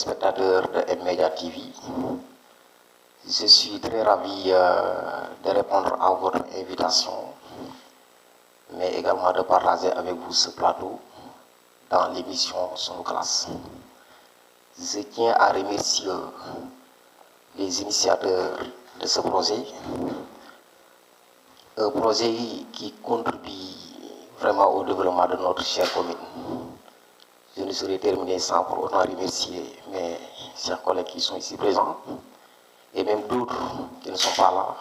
téléspectateurs de M-Media TV. Je suis très ravi de répondre à votre invitation, mais également de partager avec vous ce plateau dans l'émission Sunu Classe. Je tiens à remercier les initiateurs de ce projet, un projet qui contribue vraiment au développement de notre chère commune. Je ne saurais terminer sans pour autant remercier mes chers collègues qui sont ici présents et même d'autres qui ne sont pas là,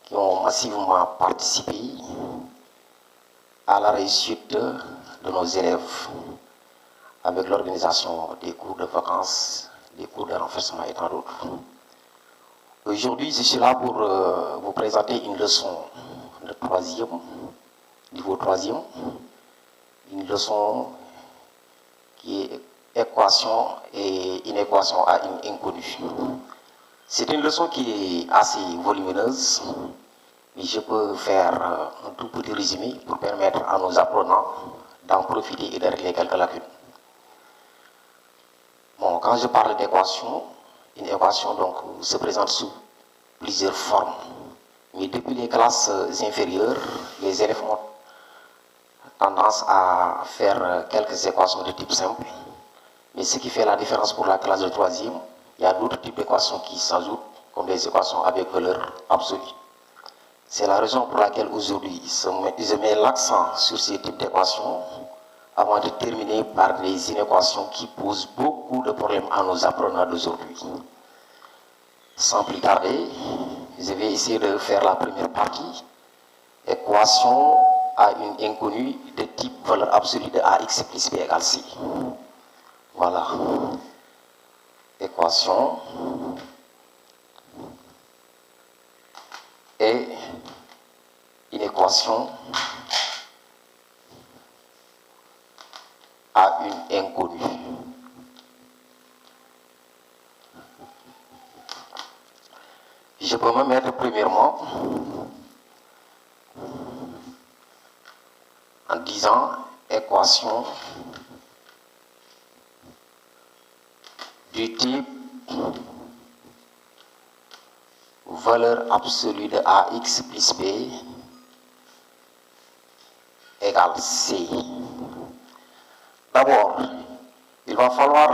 qui ont massivement participé à la réussite de nos élèves avec l'organisation des cours de vacances, des cours de renforcement et tant d'autres. Aujourd'hui, je suis là pour vous présenter une leçon de niveau troisième, une leçon qui est équation et une équation à une inconnue. C'est une leçon qui est assez volumineuse, mais je peux faire un tout petit résumé pour permettre à nos apprenants d'en profiter et de régler quelques lacunes. Bon, quand je parle d'équation, une équation donc se présente sous plusieurs formes. Mais depuis les classes inférieures, les élèves ont tendance à faire quelques équations de type simple. Mais ce qui fait la différence pour la classe de troisième, il y a d'autres types d'équations qui s'ajoutent, comme des équations avec valeur absolue. C'est la raison pour laquelle aujourd'hui, je mets l'accent sur ces types d'équations avant de terminer par des inéquations qui posent beaucoup de problèmes à nos apprenants d'aujourd'hui. Sans plus tarder, je vais essayer de faire la première partie, équation à une inconnue de type valeur absolue de ax plus b égale c. Voilà. Équation et une équation à une inconnue. Je peux me mettre premièrement en disant équation du type valeur absolue de ax plus b égale c. D'abord, il va falloir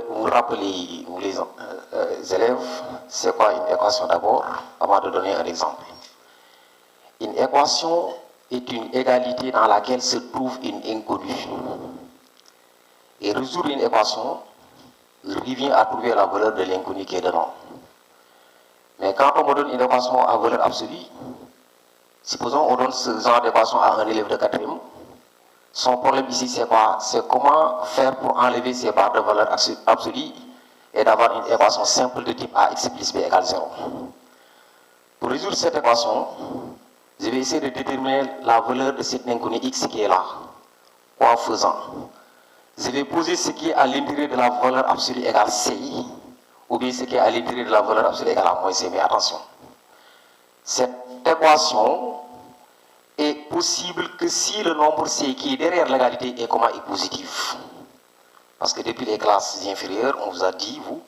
vous rappeler, vous les élèves, c'est quoi une équation d'abord, avant de donner un exemple. Une équation est une égalité dans laquelle se trouve une inconnue. Et résoudre une équation revient à trouver la valeur de l'inconnu qui est dedans. Mais quand on me donne une équation à valeur absolue, supposons on donne ce genre d'équation à un élève de quatrième, son problème ici c'est quoi? C'est comment faire pour enlever ces barres de valeur absolue et d'avoir une équation simple de type ax plus b égale 0. Pour résoudre cette équation, je vais essayer de déterminer la valeur de cette inconnue x qui est là. En faisant, je vais poser ce qui est à l'intérieur de la valeur absolue égale c, ou bien ce qui est à l'intérieur de la valeur absolue égale à moins c. Mais attention, cette équation est possible que si le nombre c qui est derrière l'égalité est comment est positif. Parce que depuis les classes inférieures, on vous a dit, vous,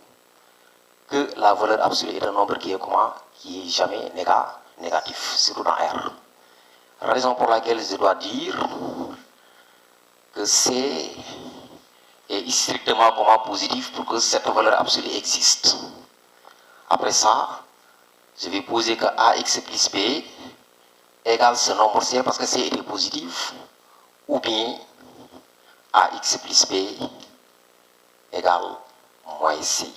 que la valeur absolue est un nombre qui est comment? Qui est jamais négatif, surtout dans R. Raison pour laquelle je dois dire que C est strictement comment positif pour que cette valeur absolue existe. Après ça, je vais poser que ax plus b égale ce nombre c parce que c est positif, ou bien ax plus b égale moins c.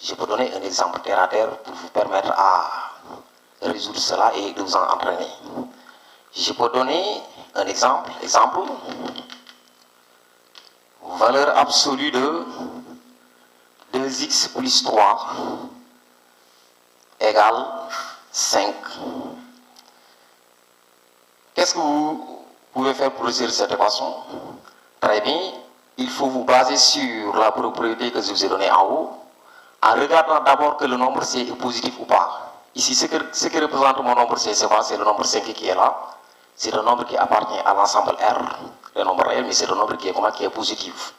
Je peux donner un exemple terre à terre pour vous permettre à résoudre cela et de vous en entraîner. Je peux donner un exemple. Valeur absolue de 2x plus 3 égale 5. Qu'est-ce que vous pouvez faire pour résoudre cette équation? Très bien, il faut vous baser sur la propriété que je vous ai donnée en haut, en regardant d'abord que le nombre c est positif ou pas. Ici, ce que représente mon nombre c, c'est quoi? C'est le nombre 5 qui est là. C'est un nombre qui appartient à l'ensemble R, le nombre réel, mais c'est un nombre qui est comment? Qui est positif.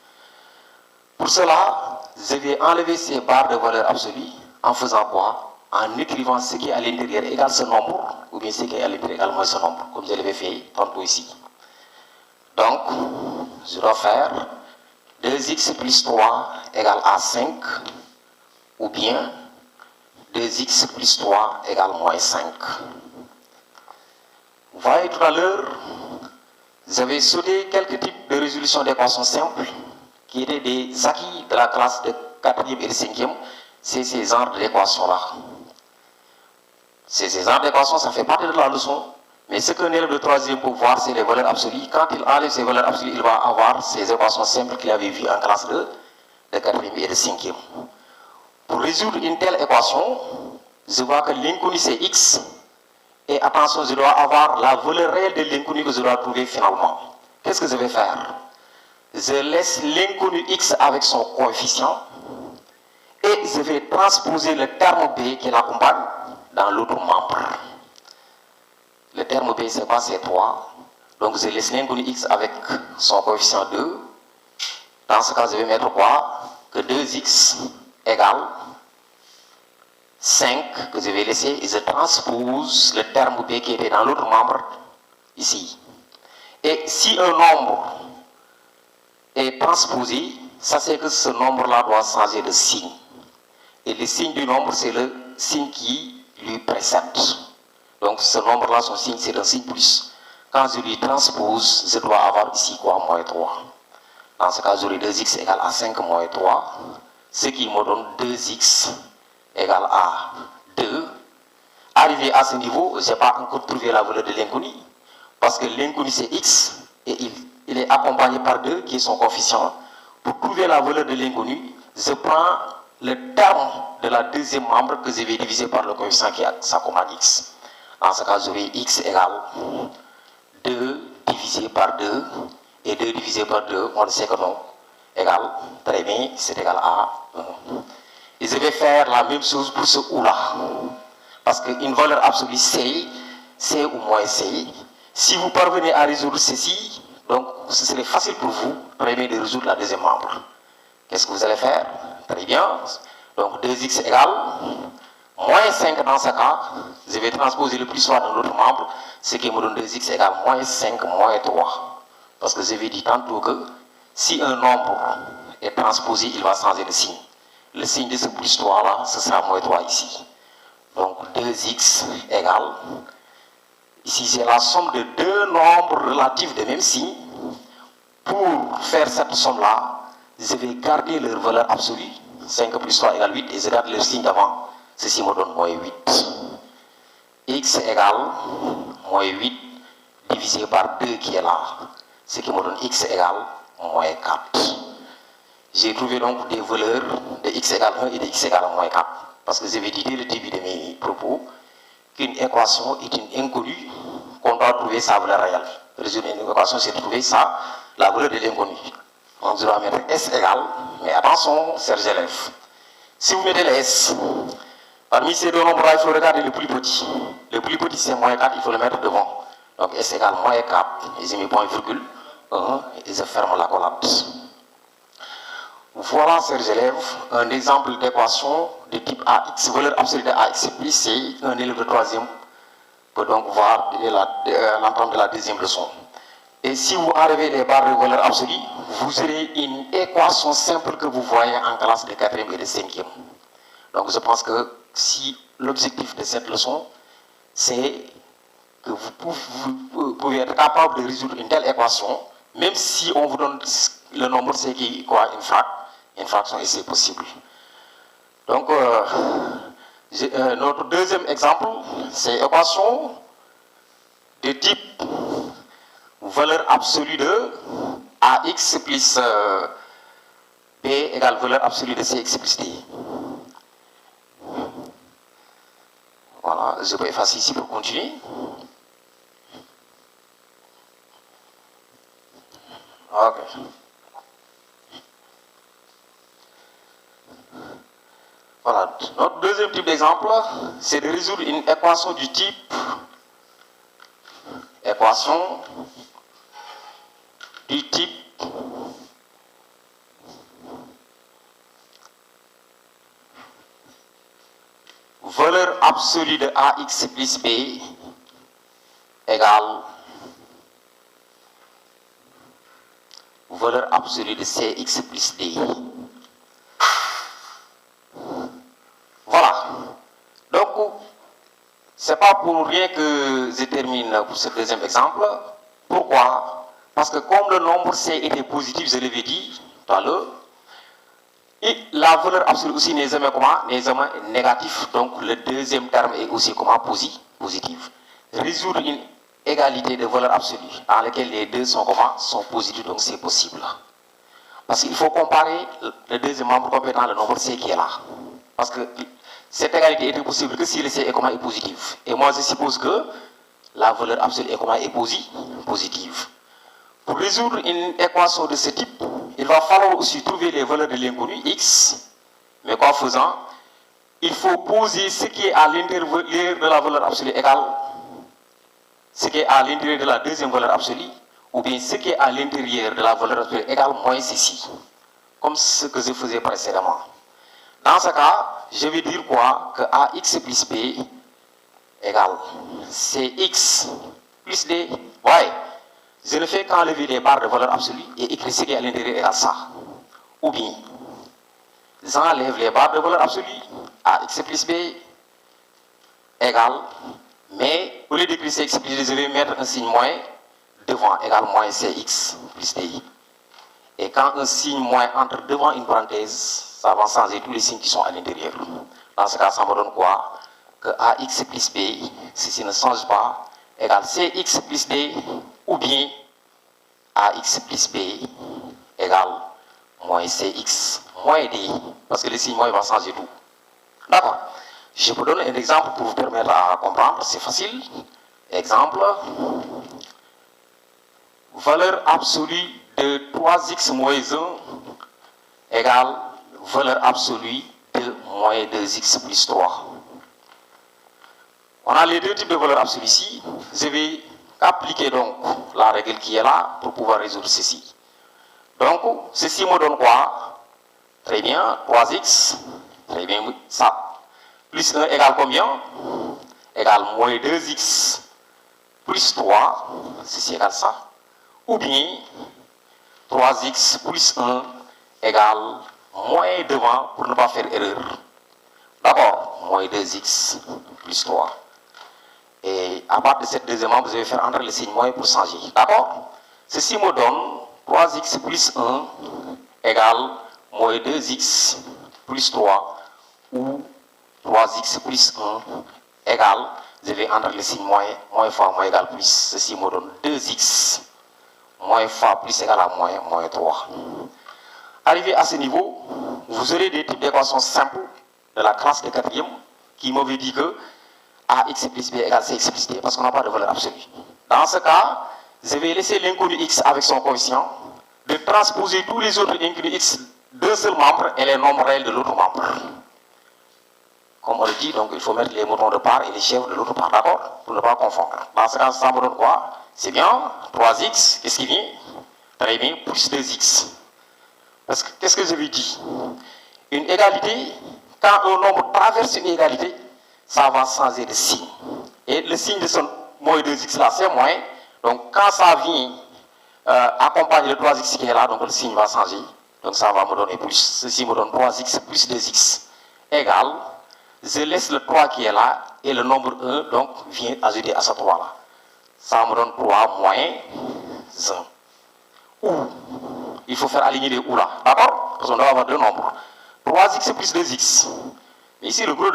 Pour cela, je vais enlever ces barres de valeur absolue en faisant quoi? En écrivant ce qui est à l'intérieur égale ce nombre, ou bien ce qui est à l'intérieur égale moins ce nombre, comme je l'avais fait tantôt ici. Donc, je dois faire 2x plus 3 égale à 5, ou bien 2x plus 3 égale moins 5. Vous voyez tout à l'heure, j'avais sauté quelques types de résolution d'équations simples qui étaient des acquis de la classe de 4e et de 5e. C'est ces genres d'équations-là. Ces genres d'équations, ça fait partie de la leçon. Mais ce qu'un élève de 3e peut voir, c'est les valeurs absolues. Quand il enlève ces valeurs absolues, il va avoir ces équations simples qu'il avait vues en classe de 4e et de 5e. Pour résoudre une telle équation, je vois que l'inconnu c'est x. Et attention, je dois avoir la valeur réelle de l'inconnu que je dois trouver finalement. Qu'est-ce que je vais faire? Je laisse l'inconnu x avec son coefficient et je vais transposer le terme b qui l'accompagne dans l'autre membre. Le terme b c'est quoi? C'est 3. Donc je laisse l'inconnu x avec son coefficient 2. Dans ce cas, je vais mettre quoi? Que 2x égale 5 que je vais laisser et je transpose le terme b qui était dans l'autre membre ici. Et si un nombre est transposé, ça c'est que ce nombre-là doit changer de signe. Et le signe du nombre, c'est le signe qui lui précède. Donc ce nombre-là, son signe, c'est un signe plus. Quand je lui transpose, je dois avoir ici quoi? Moins 3. Dans ce cas, j'aurai 2x égale à 5 moins 3, ce qui me donne 2x égale à 2. Arrivé à ce niveau, je n'ai pas encore trouvé la valeur de l'inconnu, parce que l'inconnu c'est x, et il est accompagné par 2, qui est son coefficient. Pour trouver la valeur de l'inconnu, je prends le terme de la deuxième membre que je vais diviser par le coefficient qui s'accompagne x. Dans ce cas, j'aurai x égale 2 divisé par 2, et 2 divisé par 2, on le sait que non, égale, très bien, c'est égal à 1. Et je vais faire la même chose pour ce ou-là. Parce qu'une valeur absolue C ou moins C, si vous parvenez à résoudre ceci, donc ce serait facile pour vous, très bien, de résoudre la deuxième membre. Qu'est-ce que vous allez faire? Très bien. Donc 2x égale moins 5 dans ce cas. Je vais transposer le plus soit dans l'autre membre, ce qui me donne 2x égale moins 5 moins 3. Parce que je vais dire tantôt que si un nombre est transposé, il va changer de signe. Le signe de ce plus 3 là, ce sera moins 3 ici. Donc 2x égale, ici j'ai la somme de deux nombres relatifs de même signe. Pour faire cette somme là, je vais garder leur valeur absolue, 5 plus 3 égale 8, et je garde leur signe d'avant, ceci me donne moins 8. X égale moins 8 divisé par 2 qui est là, ce qui me donne x égale moins 4. J'ai trouvé donc des valeurs de x égale 1 et de x égale moins 4. Parce que je vais dire dès le début de mes propos qu'une équation est une inconnue qu'on doit trouver sa valeur réelle. Résoudre une équation, c'est trouver ça, la valeur de l'inconnu. Donc je dois mettre S égale, mais attention, chers élèves. Si vous mettez le S, parmi ces deux nombres-là, il faut regarder le plus petit. Le plus petit, c'est moins 4, il faut le mettre devant. Donc S égale moins 4, et j'ai mis point virgule, 1, et je ferme la collade. Voilà, chers élèves, un exemple d'équation de type AX, valeur absolue de AX plus C. Un élève de 3e peut donc voir l'entente de la deuxième leçon. Et si vous enlevez les barres de valeur absolue, vous aurez une équation simple que vous voyez en classe de 4e et de 5e. Donc je pense que si l'objectif de cette leçon, c'est que vous pouvez être capable de résoudre une telle équation, même si on vous donne le nombre, c'est qui quoi, une fraction, et c'est possible. Donc, notre deuxième exemple, c'est équation de type valeur absolue de AX plus B égale valeur absolue de CX plus D. Voilà, je peux effacer ici pour continuer. Ok. Voilà, notre deuxième type d'exemple, c'est de résoudre une équation du type valeur absolue de AX plus B égale valeur absolue de CX plus D. Voilà. Donc, c'est pas pour rien que je termine pour ce deuxième exemple. Pourquoi? Parce que comme le nombre C était positif, je l'avais dit tout à l'heure, et la valeur absolue aussi n'est jamais comment? N'est jamais négatif. Donc le deuxième terme est aussi comment? Positif. Résoudre une égalité de valeur absolue dans laquelle les deux sont comment? Sont positifs, donc c'est possible. Parce qu'il faut comparer le deuxième membre compétent, le nombre C qui est là. Parce que cette égalité est possible que si le C est comment? Est positif. Et moi je suppose que la valeur absolue est comment? Est positive. Pour résoudre une équation de ce type, il va falloir aussi trouver les valeurs de l'inconnu x, mais qu'en faisant, il faut poser ce qui est à l'intérieur de la valeur absolue égale ce qui est à l'intérieur de la deuxième valeur absolue, ou bien ce qui est à l'intérieur de la valeur absolue égale moins ceci, comme ce que je faisais précédemment. Dans ce cas, je vais dire quoi? Que AX plus B égale CX plus D. Ouais. Je ne fais qu'enlever les barres de valeur absolue et écrire ce qui est à l'intérieur égale ça. Ou bien, j'enlève les barres de valeur absolue, AX plus B égale, mais au lieu d'écrire CX plus D, je vais mettre un signe moins devant égale moins CX plus D. Et quand un signe moins entre devant une parenthèse, ça va changer tous les signes qui sont à l'intérieur. Dans ce cas, ça me donne quoi? Que AX plus B, ceci ne change pas, égale CX plus D, ou bien AX plus B égale moins CX moins D, parce que le signe moins va changer tout. D'accord. Je vous donne un exemple pour vous permettre à comprendre, c'est facile. Exemple, valeur absolue de 3x moins 1 égale valeur absolue de moins 2x plus 3. On a les deux types de valeurs absolues ici. Je vais appliquer donc la règle qui est là pour pouvoir résoudre ceci. Donc, ceci me donne quoi? Très bien, 3x, très bien, ça. Plus 1 égale combien? Égale moins 2x plus 3, ceci égale ça. Ou bien, 3x plus 1 égale moins devant pour ne pas faire erreur. D'accord? Moins 2x plus 3. Et à partir de cette deuxième membre, je vais faire entrer le signe moins pour changer. D'accord? Ceci me donne 3x plus 1 égale moins 2x plus 3 ou 3x plus 1 égale, je vais entrer le signe moins fois moins égale plus. Ceci me donne 2x moins fois plus égale à moins 3. Arrivé à ce niveau, vous aurez des types d'équations simples de la classe de quatrième qui m'avaient dit que AX plus B égale CX plus D, parce qu'on n'a pas de valeur absolue. Dans ce cas, je vais laisser l'inconnu X avec son coefficient, de transposer tous les autres inconnus X d'un seul membre et les nombres réels de l'autre membre. Comme on le dit, donc il faut mettre les moutons de part et les chèvres de l'autre part, d'accord? Pour ne pas confondre. Dans ce cas, ça me donne quoi? C'est bien, 3x, qu'est-ce qui vient? Très bien, plus 2x. Parce que, qu'est-ce que je lui dis? Une égalité, quand un nombre traverse une égalité, ça va changer de signe. Et le signe de son moins 2x là, c'est moins. Donc quand ça vient accompagner le 3x qui est là, donc le signe va changer. Donc ça va me donner plus. Ceci me donne 3x plus 2x égale, je laisse le 3 qui est là, et le nombre 1 donc vient ajouter à ce 3 là. Ça me donne 3 moins 1. Ou, il faut faire aligner les ou là, d'accord? Parce qu'on doit avoir deux nombres. 3x plus 2x. Mais ici, le gros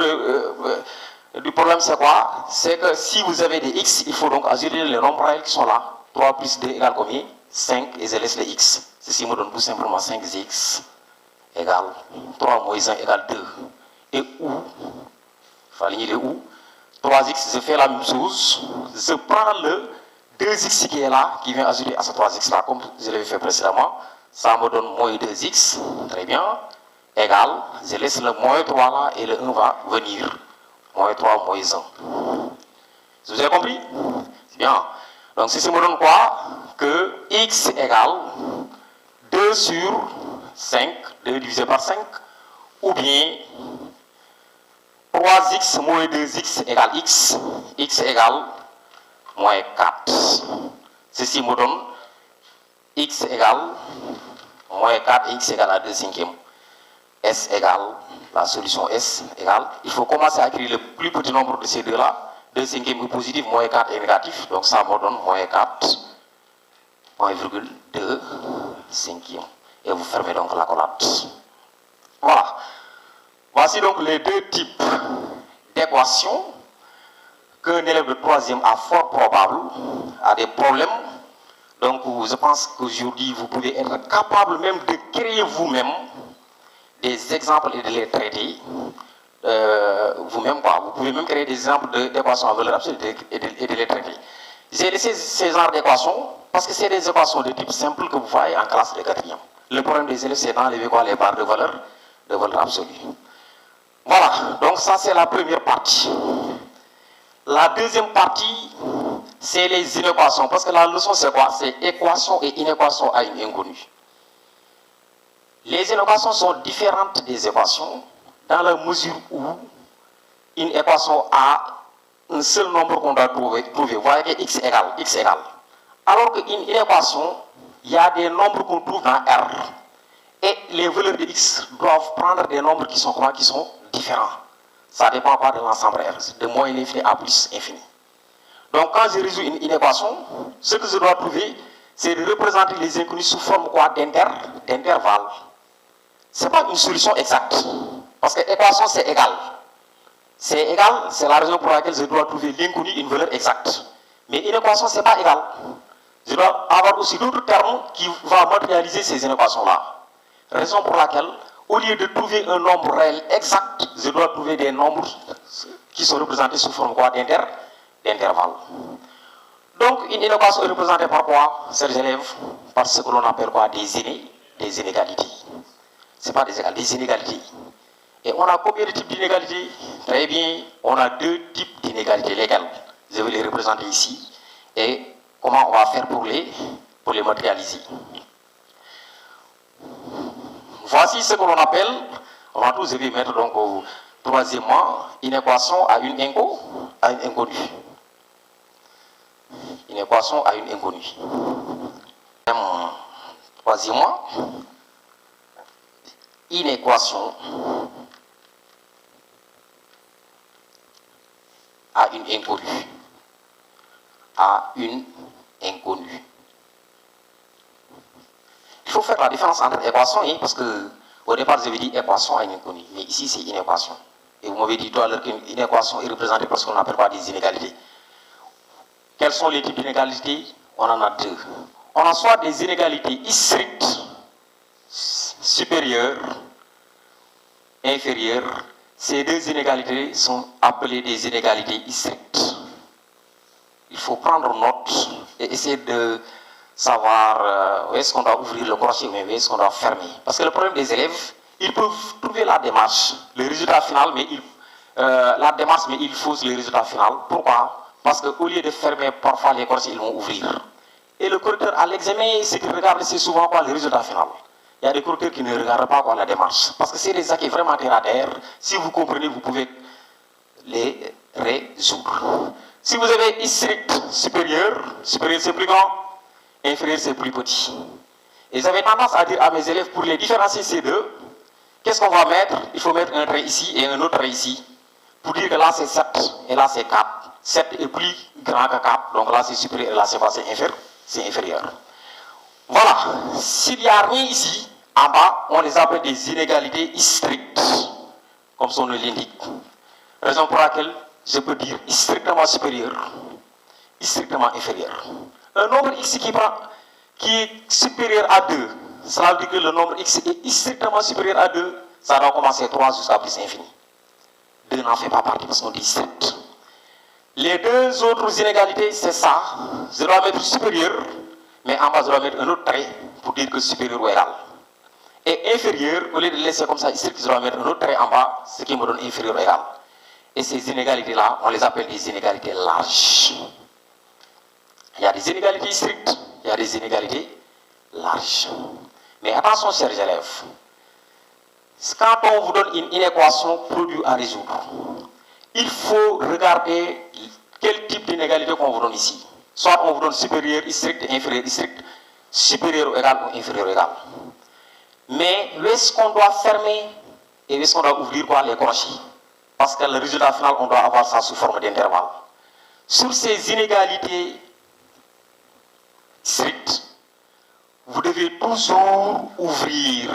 du problème, c'est quoi? C'est que si vous avez des x, il faut donc ajouter les nombres réels qui sont là. 3 plus 2 égale combien? 5, et je laisse les x. Ceci me donne tout simplement 5x égale 3 moins 1 égale 2. Et ou, il faut aligner les ou. 3x, je fais la même chose. Je prends le 2x qui est là, qui vient ajouter à ce 3x là, comme je l'avais fait précédemment. Ça me donne moins 2x, très bien, égale, je laisse le moins 3 là, et le 1 va venir. Moins 3, moins 1. Vous avez compris? C'est bien. Donc, ceci me donne quoi? Que x égale 2 sur 5, 2 divisé par 5, ou bien 3x moins 2x égale x, x égale moins 4. Ceci me donne x égale moins 4 et x égale à 2 cinquièmes. S égale, la solution S égale, il faut commencer à écrire le plus petit nombre de ces deux-là. 2 cinquièmes est positif, moins 4 est négatif, donc ça me donne moins 4, 1,2 cinquièmes. Et vous fermez donc la collade. Voilà. Voici donc les deux types d'équations qu'un élève de 3e a fort probable a des problèmes. Donc je pense qu'aujourd'hui vous pouvez être capable même de créer vous-même des exemples et de les traiter vous-même. Vous pouvez même créer des exemples d'équations à valeur absolue et de les traiter. J'ai laissé ces genres d'équations parce que c'est des équations de type simple que vous voyez en classe de 4e. Le problème des élèves, c'est d'enlever quoi? Les barres de valeur absolue. Voilà, donc ça c'est la première partie. La deuxième partie, c'est les inéquations. Parce que la leçon c'est quoi? C'est équation et inéquation à une inconnue. Les inéquations sont différentes des équations dans la mesure où une équation a un seul nombre qu'on doit trouver. Vous voyez que x égale. Alors qu'une inéquation, il y a des nombres qu'on trouve dans R. Et les valeurs de x doivent prendre des nombres qui sont quoi? Qui sont différents. Ça dépend pas de l'ensemble R, de moins infini à plus infini. Donc quand je résous une inéquation, ce que je dois trouver, c'est de représenter les inconnus sous forme quoi? D'intervalle. Ce n'est pas une solution exacte. Parce que l'équation c'est égal. C'est égal, c'est la raison pour laquelle je dois trouver l'inconnu, une valeur exacte. Mais une équation c'est pas égal. Je dois avoir aussi d'autres termes qui vont matérialiser ces inéquations-là. Raison pour laquelle, au lieu de trouver un nombre réel exact, je dois trouver des nombres qui sont représentés sous forme quoi? D'intervalle. Donc, une inéquation est représentée par quoi, chers élèves? Par ce que l'on appelle quoi? Des inégalités. Ce n'est pas des égalités, des inégalités. Et on a combien de types d'inégalités? Très bien, on a 2 types d'inégalités légales. Je vais les représenter ici. Et comment on va faire pour les matérialiser? Voici ce que l'on appelle, avant tout je vais mettre donc au troisièmement, une équation à une inconnue. Une équation à une inconnue. Troisièmement, une équation à une inconnue. À une inconnue. Il faut faire la différence entre équation et, parce que au départ je vais dire équation à une inconnue, mais ici c'est une équation. Et vous m'avez dit tout à l'heure qu'une équation est représentée par ce qu'on appelle quoi? Des inégalités. Quels sont les types d'inégalités? On en a 2. On a soit des inégalités strictes, supérieures, inférieures. Ces 2 inégalités sont appelées des inégalités strictes. Il faut prendre note et essayer de savoir où est-ce qu'on doit ouvrir le crochet ou où est-ce qu'on doit fermer. Parce que le problème des élèves, ils peuvent trouver la démarche, le résultat final, mais la démarche, mais ils faussent le résultat final. Pourquoi? Parce qu'au lieu de fermer parfois les crochets, ils vont ouvrir. Et le correcteur à l'examen, ce qu'il regarde, c'est souvent quoi? Le résultat final. Il y a des correcteurs qui ne regardent pas quoi? La démarche. Parce que c'est des acquis vraiment terre à terre. Si vous comprenez, vous pouvez les résoudre. Si vous avez strict supérieur c'est plus grand, inférieur c'est plus petit. Et j'avais tendance à dire à mes élèves, pour les différencier ces deux, qu'est-ce qu'on va mettre? Il faut mettre un trait ici et un autre trait ici. Pour dire que là c'est 7 et là c'est 4. 7 est plus grand que 4, donc là c'est supérieur et là c'est inférieur. Voilà. S'il n'y a rien ici, en bas, on les appelle des inégalités strictes, comme son nom l'indique. Raison pour laquelle je peux dire strictement supérieur, strictement inférieur. Un nombre x qui est supérieur à 2, cela veut dire que le nombre x est strictement supérieur à 2, ça doit commencer 3 jusqu'à plus infini. 2 n'en fait pas partie parce qu'on dit strict. Les 2 autres inégalités, c'est ça. Je dois mettre supérieur, mais en bas, je dois mettre un autre trait pour dire que supérieur ou égal. Et inférieur, au lieu de laisser comme ça strict, je dois mettre un autre trait en bas, ce qui me donne inférieur ou égal. Et ces inégalités-là, on les appelle des inégalités larges. Il y a des inégalités strictes, il y a des inégalités larges. Mais attention, chers élèves, Quand on vous donne une équation produit à résoudre, il faut regarder quel type d'inégalité qu'on vous donne ici. Soit on vous donne supérieur, strict, inférieur, strict, supérieur ou égal ou inférieur ou égal. Mais où est-ce qu'on doit fermer et où est-ce qu'on doit ouvrir quoi, les crochets? Parce que le résultat final, on doit avoir ça sous forme d'intervalle. Sur ces inégalités strictes, vous devez toujours ouvrir.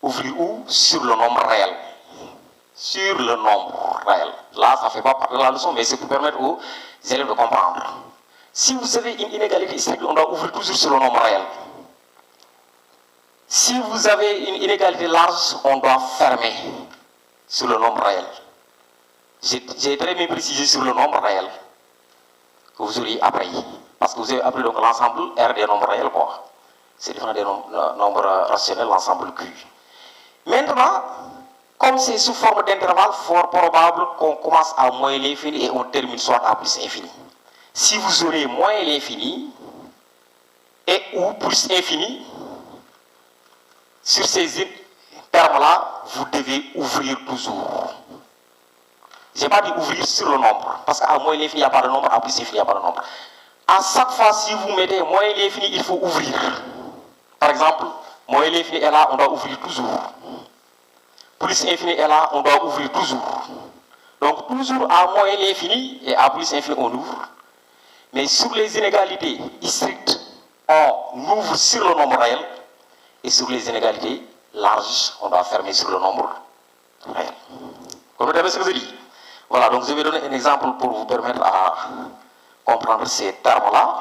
Ouvrir où? Sur le nombre réel. Sur le nombre réel. Là, ça ne fait pas partie de la leçon, mais c'est pour permettre aux élèves de comprendre. Si vous avez une inégalité stricte, on doit ouvrir toujours sur le nombre réel. Si vous avez une inégalité large, on doit fermer sur le nombre réel. J'ai très bien précisé sur le nombre réel que vous auriez appris. Parce que vous avez appris donc l'ensemble R des nombres réels, quoi. C'est différent des nombres rationnels, l'ensemble Q. Maintenant, comme c'est sous forme d'intervalle, fort probable qu'on commence à moins l'infini et on termine soit à plus infini. Si vous aurez moins l'infini et ou plus infini, sur ces termes-là, vous devez ouvrir toujours. Je n'ai pas dit ouvrir sur le nombre, parce qu'à moins l'infini, il n'y a pas de nombre, à plus infini, il n'y a pas de nombre. À chaque fois, si vous mettez moins l'infini, il faut ouvrir. Par exemple, moins l'infini est là, on doit ouvrir toujours. Plus infini est là, on doit ouvrir toujours. Donc, toujours à moins l'infini et à plus infini, on ouvre. Mais sur les inégalités strictes, on ouvre sur le nombre réel. Et sur les inégalités larges, on doit fermer sur le nombre réel. Comprenez ce que je dis? Voilà, donc je vais donner un exemple pour vous permettre à comprendre ces termes-là.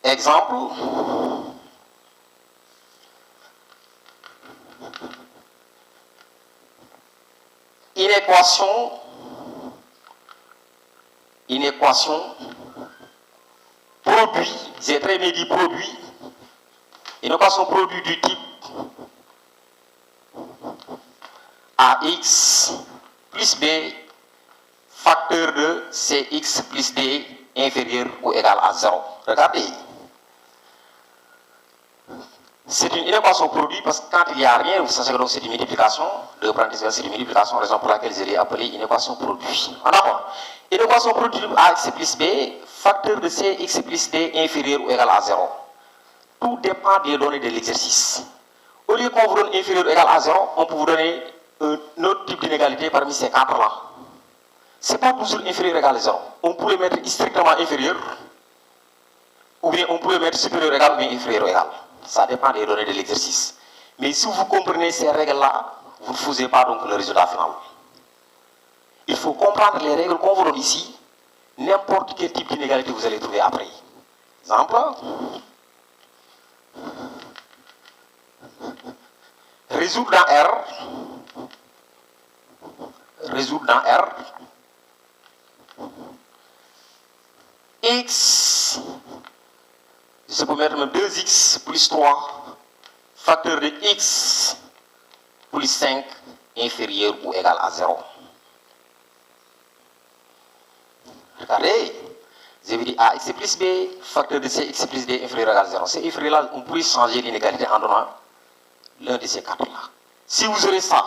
Exemple. Une équation produit, j'ai très bien dit produit, une équation produit du type AX plus B facteur de CX plus D inférieur ou égal à 0. Regardez. C'est une équation produit parce que quand il n'y a rien, vous savez que c'est une multiplication. Le parenthèse, c'est une multiplication, raison pour laquelle je l'ai appelée une équation produit. D'accord. Une équation produit AX plus B, facteur de CX plus D inférieur ou égal à 0. Tout dépend des données de l'exercice. Au lieu qu'on vous donne inférieur ou égal à 0, on peut vous donner un autre type d'inégalité parmi ces quatre-là. Ce n'est pas toujours inférieur ou égal à 0. On peut le mettre strictement inférieur, ou bien on peut le mettre supérieur ou égal, ou bien inférieur ou égal. Ça dépend des données de l'exercice. Mais si vous comprenez ces règles-là, vous ne faisiez pas donc le résultat final. Il faut comprendre les règles qu'on vous donne ici. N'importe quel type d'inégalité vous allez trouver après. Exemple. Résoudre dans R. Résoudre dans R. X. Je peux mettre même 2x plus 3, facteur de x plus 5 inférieur ou égal à 0. Regardez, je vais dire ax plus b, facteur de cx plus d inférieur ou égal à 0. C'est inférieur là, on peut changer l'inégalité en donnant l'un de ces quatre-là. Si vous aurez ça,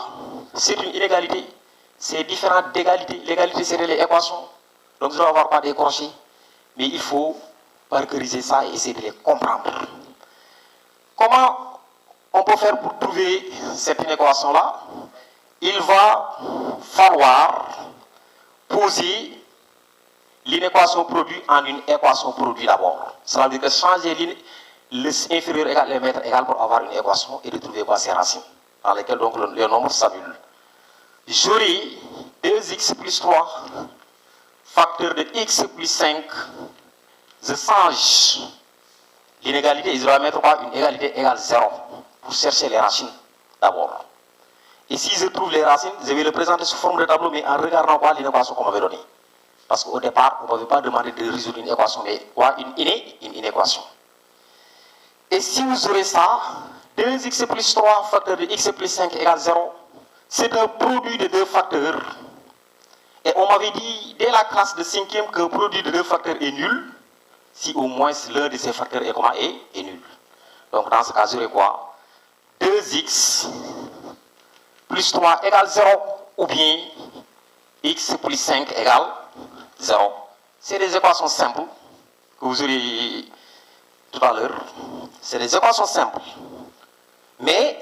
c'est une inégalité, c'est différent d'égalité. L'égalité, c'est les équations. Donc, je ne vais avoir pas décroché, mais il faut parcuriser ça et essayer de les comprendre. Comment on peut faire pour trouver cette équation-là? Il va falloir poser l'inéquation produit en une équation produit d'abord. Ça veut dire que changer l'inférieur égal et le maître égal pour avoir une équation et de trouver quoi ses racines, dans lesquelles donc le nombre s'annule. J'aurai 2x plus 3, facteur de x plus 5. Je change l'inégalité et je vais mettre quoi? Une égalité égale 0 pour chercher les racines d'abord. Et si je trouve les racines, je vais le présenter sous forme de tableau, mais en regardant quoi l'équation qu'on m'avait donnée. Parce qu'au départ, on ne m'avait pas demandé de résoudre une équation, mais quoi? Une inéquation. Et si vous aurez ça, 2x plus 3 facteur de x plus 5 égale 0, c'est un produit de deux facteurs. Et on m'avait dit dès la classe de 5e qu'un produit de deux facteurs est nul, si au moins l'un de ces facteurs est nul. Donc dans ce cas, j'aurai quoi? 2x plus 3 égale 0, ou bien x plus 5 égale 0. C'est des équations simples que vous aurez tout à l'heure. C'est des équations simples. Mais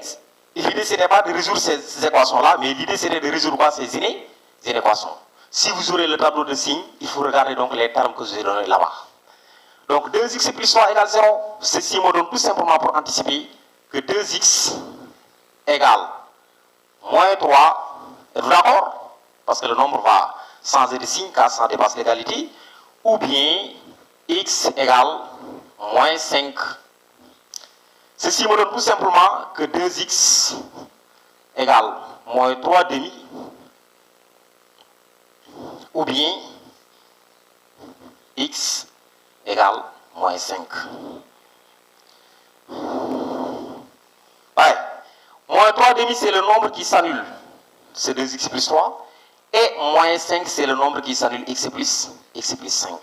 l'idée, ce n'est pas de résoudre ces équations-là, mais l'idée, c'est de résoudre quoi, ces inéquations. Si vous aurez le tableau de signes, il faut regarder donc les termes que je vous ai donnés là-bas. Donc 2x plus 3 égale 0. Ceci me donne tout simplement pour anticiper que 2x égale moins 3. Êtes-vous d'accord? Parce que le nombre va changer de signe car ça dépasse l'égalité. Ou bien x égale moins 5. Ceci me donne tout simplement que 2x égale moins 3 demi. Ou bien x égale moins 5. Ouais. Moins 3 demi, c'est le nombre qui s'annule. C'est 2x plus 3. Et moins 5, c'est le nombre qui s'annule, x plus 5.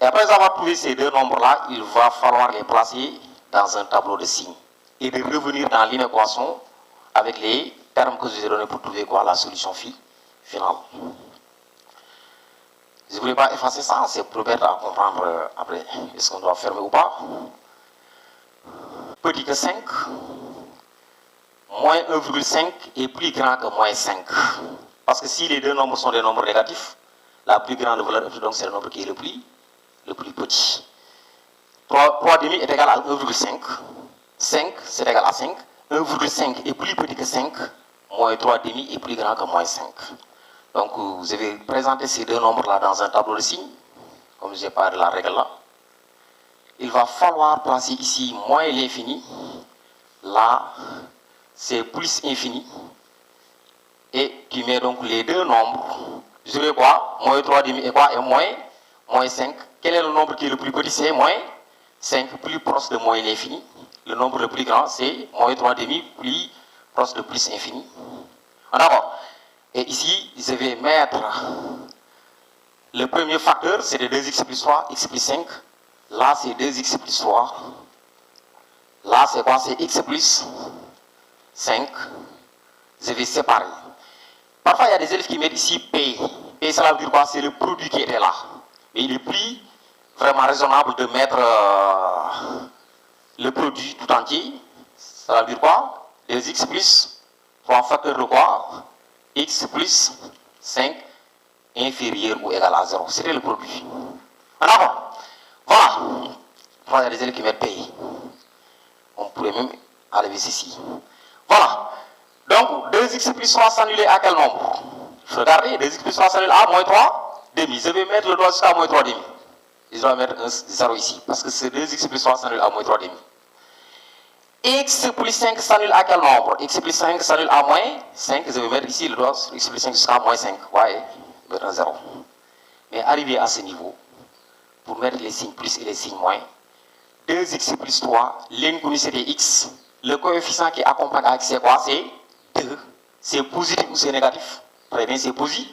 Et après avoir trouvé ces deux nombres-là, il va falloir les placer dans un tableau de signes. Et de revenir dans l'inéquation avec les termes que je vous ai donnés pour trouver quoi, la solution finale. Je ne voulais pas effacer ça, c'est pour permettre à comprendre après est-ce qu'on doit fermer ou pas. Petit que 5, moins 1,5 est plus grand que moins 5. Parce que si les deux nombres sont des nombres négatifs, la plus grande valeur, donc c'est le nombre qui est le plus petit. 3 demi est égal à 1,5. 5, c'est égal à 5. 1,5 est plus petit que 5. Moins 3 demi est plus grand que moins 5. Donc, vous avez présenté ces deux nombres-là dans un tableau de signes, comme j'ai parlé de la règle là. Il va falloir placer ici moins l'infini. Là, c'est plus infini. Et tu mets donc les deux nombres. Je dirais quoi? Moins 3 demi et quoi? Et moins 5. Quel est le nombre qui est le plus petit? C'est moins 5, plus proche de moins l'infini. Le nombre le plus grand, c'est moins 3 demi, plus proche de plus infini. D'accord? Et ici, je vais mettre le premier facteur, c'est de 2x plus 3, x plus 5. Là, c'est 2x plus 3. Là, c'est quoi? C'est x plus 5. Je vais séparer. Parfois, il y a des élèves qui mettent ici P. P, ça veut dire quoi? C'est le produit qui était là. Mais il est plus vraiment raisonnable de mettre le produit tout entier. Ça veut dire quoi? 2x plus 3 facteurs de quoi? X plus 5 inférieur ou égal à 0. C'était le produit. D'accord? Voilà. Il y a des élèves qui mettent P. On pourrait même enlever ceci. Voilà. Donc, 2x plus 3 s'annuler à quel nombre? Regardez, 2x plus 3 s'annule à moins 3 demi. Je vais mettre le doigt jusqu'à moins 3 demi. Je dois mettre un 0 ici. Parce que c'est 2x plus 3 s'annule à moins 3 demi. X plus 5 s'annule à quel nombre? X plus 5 s'annule à moins 5. Je vais mettre ici le doigt sur x plus 5 jusqu'à moins 5. Ouais, mettre un 0. Mais arrivé à ce niveau, pour mettre les signes plus et les signes moins, 2x plus 3, l'inconnu c'était x. Le coefficient qui accompagne avec c'est quoi? C'est 2. C'est positif ou c'est négatif? Très bien, c'est positif.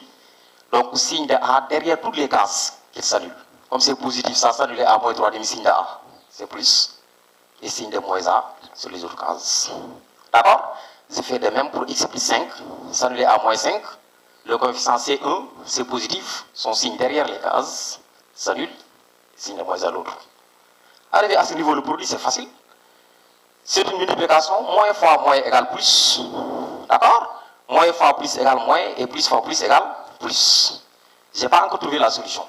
Donc, signe de A, derrière toutes les cases qu'il s'annule. Comme c'est positif, ça s'annule à moins 3 demi, signe de A. C'est plus. Et signe de moins A sur les autres cases. D'accord? Je fais de même pour x plus 5, s'annuler à moins 5. Le coefficient c'est 1, c'est positif. Son signe derrière les cases s'annule. Signe de moins à l'autre. Arrivé à ce niveau, le produit c'est facile. C'est une multiplication. Moins fois moins égale plus. D'accord? Moins fois plus égale moins et plus fois plus égale plus. Je n'ai pas encore trouvé la solution.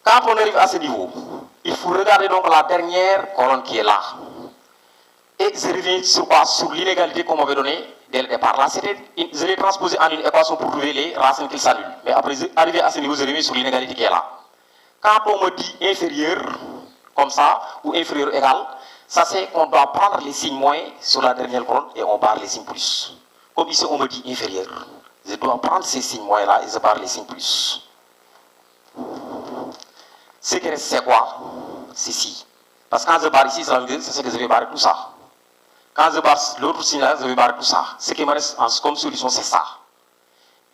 Quand on arrive à ce niveau, il faut regarder donc la dernière colonne qui est là. Et je reviens sur quoi? Sur l'inégalité qu'on m'avait donnée dès le départ. Là, je l'ai transposé en une équation pour trouver les racines qui s'annulent. Mais après, arrivé à ce niveau, je reviens sur l'inégalité qui est là. Quand on me dit inférieur, comme ça, ou inférieur ou égal, ça c'est qu'on doit prendre les signes moins sur la dernière colonne et on barre les signes plus. Comme ici, on me dit inférieur. Je dois prendre ces signes moins là et je barre les signes plus. Ce qui reste, c'est quoi? C'est ici. Parce que quand je barre ici, ça veut dire c'est ce que je vais barrer tout ça. Quand je barre l'autre signe là, je vais barrer tout ça. Ce qui me reste comme solution, c'est ça.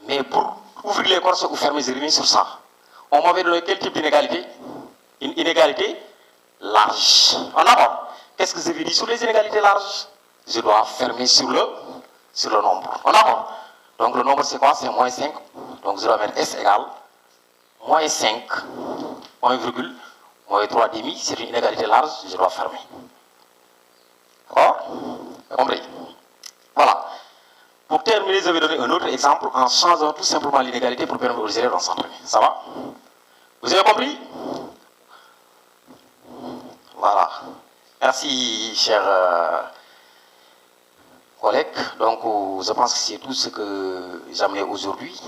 Mais pour ouvrir les corps ou fermer, je reviens sur ça. On m'avait donné quel type d'inégalité? Une inégalité large. En avant. Qu'est-ce que je vais dire sur les inégalités larges? je dois fermer sur le nombre. On est d'accord? Donc le nombre c'est quoi? C'est moins 5. Donc je dois mettre S égale moins 5, moins virgule, moins 3 demi. C'est une inégalité large, je dois fermer. D'accord? Compris? Voilà. Pour terminer, je vais donner un autre exemple en changeant tout simplement l'inégalité pour permettre aux élèves d'en s'entraîner. Ça va? Vous avez compris? Voilà. Merci, chers collègues. Donc, je pense que c'est tout ce que j'amenais aujourd'hui.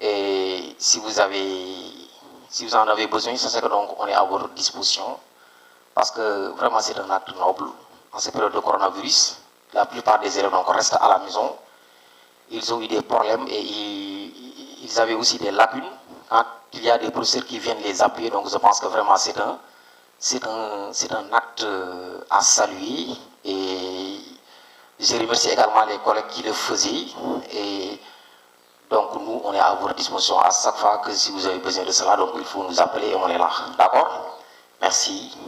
Et si vous en avez besoin, sachez que donc on est à votre disposition. Parce que vraiment, c'est un acte noble. En cette période de coronavirus, la plupart des élèves donc, restent à la maison. Ils ont eu des problèmes et ils avaient aussi des lacunes. Quand il y a des professeurs qui viennent les appuyer, donc je pense que vraiment c'est un acte à saluer. Et je remercie également les collègues qui le faisaient. Et donc nous, on est à votre disposition à chaque fois que si vous avez besoin de cela, donc il faut nous appeler et on est là. D'accord? Merci.